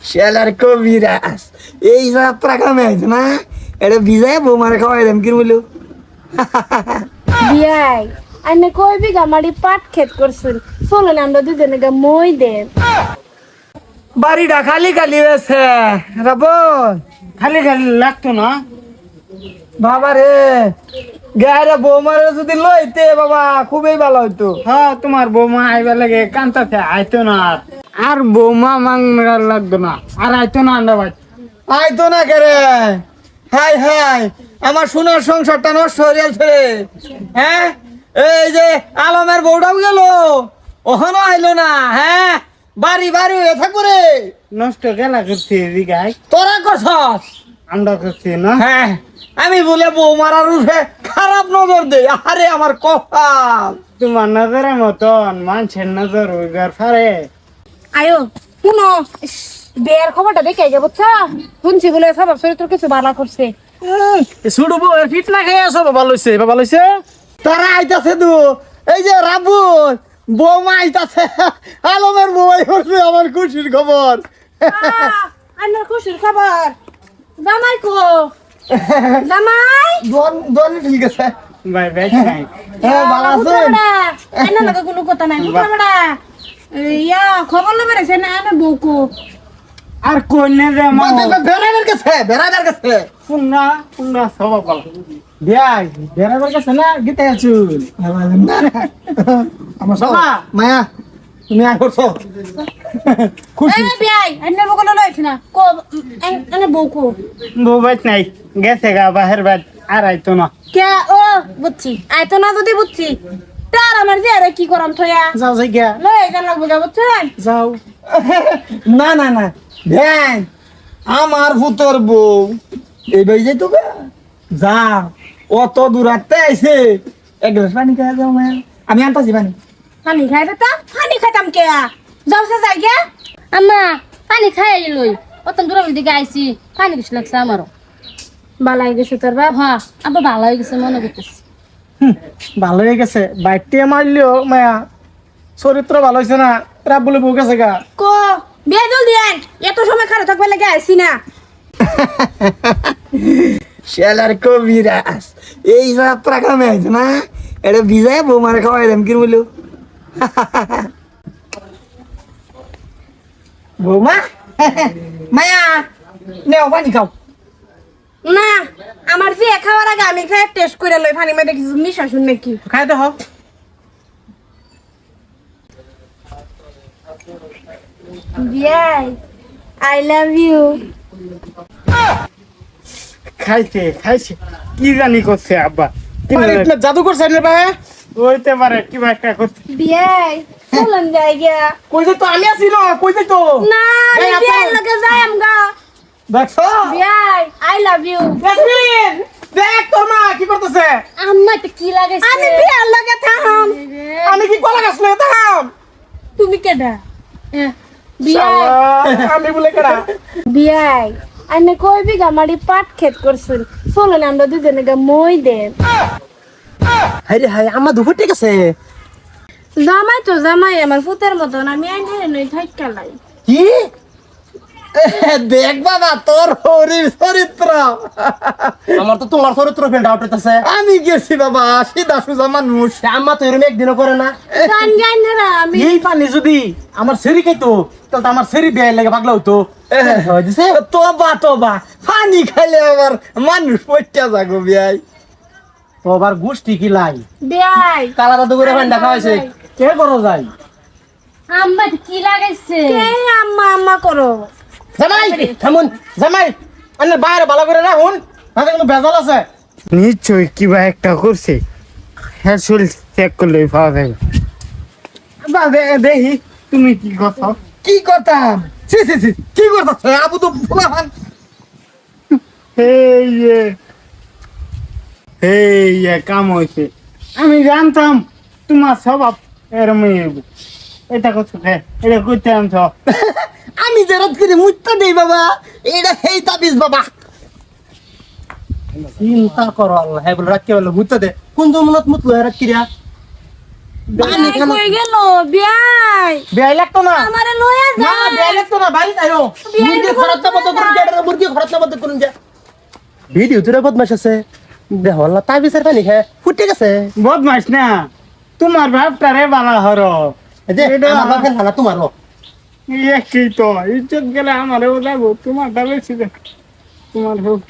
শালার কবিরাজ এই যাত্রা কামে আছে না, এটা ভিজায় বৌমারে খাওয়াই দেন কি বললো। বিয়াই আনে কই বিঘা মাটি পাট ক্ষেত করছেন, চলেন আমরা দুজনে গা মই দেন। বাড়িটা খালি খালি আছে রাবণ, খালি খালি লাগতো না। বাবা রে গায়ে বৌমারে যদি লইতে বাবা খুবই ভালো হইতো। হ্যাঁ তোমার বৌমা আইবার লাগে কান্তাছে, আইতো না আর বৌমা মাংনার লাগতো না, আর আইতো না আন্ডা ভাই। আইতো না কেরে, হাই হাই আমার সোনার সংসারটা নষ্ট হয়ে গেছে। হ্যাঁ এই যে আলমের বউটাও গেল, ওখানে আইলো না। হ্যাঁ বাড়ি বাড়ি হয়ে থাকবো রে, নষ্ট গেলা করছে দিঘায়, তোরা কছস। আন্ডা করছে না। হ্যাঁ আমি বলে বউ মারার উঠে খারাপ নজর দে, আরে আমার কপাল। তোমার নজরের মতন মানুষের নজর ওইবার ফারে। আয়ো শুনো, বিয়ের খবরটা দেখে যাবো শুনছি বলে স্বভাব চরিত্র কিছু ভালো করছে। শুরু বউয়ের ফিট না খেয়ে আসো, বাবা লইছে বাবা লইছে। তারা আইতাছে তো, এই যে রাবুল বৌমা আইতাছে, আলমের বউ করছে আমার খুশির খবর। আন্নার খুশির খবর। জামাই কো জামাই দোন ঠিক আছে ভাই ভাই নাই। হ্যাঁ ভালো আছেন। আন্নার লগে কোনো কথা নাই বুঝলা। ইয়া খবর লবে রেছে না আনে বউকো। আর কইনে রে মা বেড়াইবার গেছে পুন্না পুন্না সব বল বিয়াই বেরাবার কাছে না গিতে আছুন আমার সবা মায়া তুমি আয় করছো খুশি। এই বিয়াই আন্নার বউকো লইছ না কো আনে বউকো। বউ বাইত নাই, গেছে গা বাহির বাদ, আর আইতো না। কে ও বুঝছি আই তো না যদি বুঝছি তার আমার যে আরে কি করাম থয়া যাও যাই গিয়া লই গেল লাগবো গা বুঝছেন। যাও। না না না ভ্যান আমার ভূতর বউ এই বাই যাই তো যা, অত দূরাতে আইছে এক গ্লাস পানি খাওয়া যাও মায়া, আমি আনতাছি পানি। পানি খাই দিতা পানি খাইতাম কে যাওছে যাই গে আম্মা পানি খাই লই অত দূরের দিকে আইছি, পানি কিছু লাগছে আমারও। বালাই গেছে তোর বাপ। হ্যাঁ আবার ভালো হয়ে গেছে মনে করতেছি। ভালো হয়ে গেছে, বাইকটি মারলিও মায়া চরিত্র ভালো হয়েছে না, রাব বলে বউ গেছে গা। কো বিয়ে জলদি আন, এত সময় খারাপ থাকবে লাগে আইছি না। শালার কবিরাজ এই যাত্রা কামে আছে না, এটা ভিজায় বৌমারে খাওয়াই দেন কি বললো। বৌমা মায়া নেও পানি খাও। না আমার যে খাওয়ার আগে আমি খাই টেস্ট করে লই পানি মধ্যে কিছু মিশা শুন নাকি। খাই দেখো। বিয়াই আই লাভ ইউ। খাইছে খাইছে কি জানি করছে আব্বা, কি জাদু করছে রে ভাই, হইতে পারে কিবা একটা করছে। বিয়াই চলন যাই গিয়া। কই যে তো আমি আছি না, কই যে তো না এই আপা। বিয়াই লগে যাই আমগা। দেখছো বিয়াই আই লাভ ইউ। ইয়াসমিন দেখ তোর মা কি করতেছে। আম্মা তো কি লাগাইছে? আমি বিয়ার লগে থাম। আমি কি কলা গাছ লয়ে থাম। তুমি কেডা? বিয়াই শালা, আমি বলে কেডা। বিয়াই আনে কই বিঘা মাটি পাট ক্ষেত করছেন, চলেন আমরা দুজনে গা মই দেন। হাইরে হাই আমা দুপুর ঠিক আছে। জামাই তো জামাই আমার ফুতের মতন, আমি আইনে নই থাইকা লাই। কি দেখ বাবা তোর হরির চরিত্র, আমার তো তোমার চরিত্র ফেল ডাউট হইতাছে। আমি গেছি বাবা সিধা সুজা মানুষ। আম্মা তো এরকম একদিনও করে না। গান গাই না আমি। এই পানি যদি আমার সেরি খাইতো তাহলে তো আমার সেরি বিয়ে লাগে পাগলা হইতো। দিছে তোবা তোবা পানি খাইলে আবার মানুষ পড়তে যাগো বিয়াই। তো আবার গোষ্ঠী কি লাই বিয়াই কালা দাদু করে ভান্ডা খাওয়াইছে, কে করো যায়। আম্মা তো কি লাগাইছে? কে আম্মা আম্মা করো। জামাই থামুন, জামাই আন্নে বাইরে ভালো করে রাখুন, হাতে কোনো বেজাল আছে। নিশ্চয় কিবা একটা করছে, হ্যাঁ শরীর চেক করলে পাওয়া যাবে। বা দেখি তুমি কি কথা। কি করতাম ছি ছি ছি কি করতাছ আবু তো ফুলাহান। এই কাম হয়েছে, আমি জানতাম তোমার স্বভাব এরমই হইব। এটা করছো এটা করতে আনছ। আমি যে রাত করে মুত্তা দেই বাবা, এটা সেই তাবিজ বাবা। চিন্তা করো আল্লাহ, হ্যাঁ বলে রাখতে পারলো মুতে দে কোন মনত মুতলো রাখ কিরা। পানি খান কই গেল বিয়াই বেয়াই লাগতো না আমারে লয়া না যা বেয়াই লাগতো না বাড়ি আইও মুরগি খরচ না বন্ধ করুন যা মুরগি খরচ না বন্ধ করুন যা ভিডিও তোরা বদমাশ আছে দেহ আল্লাহ তাই বিচার পানি খায় ফুটে গেছে বদমাস না তোমার বাপটারে বালা হর এই যে আমার বাপের হালা তোমারও একই তো ইজ্জত গেলে আমারও যাবো তোমার বেশি তোমার হোক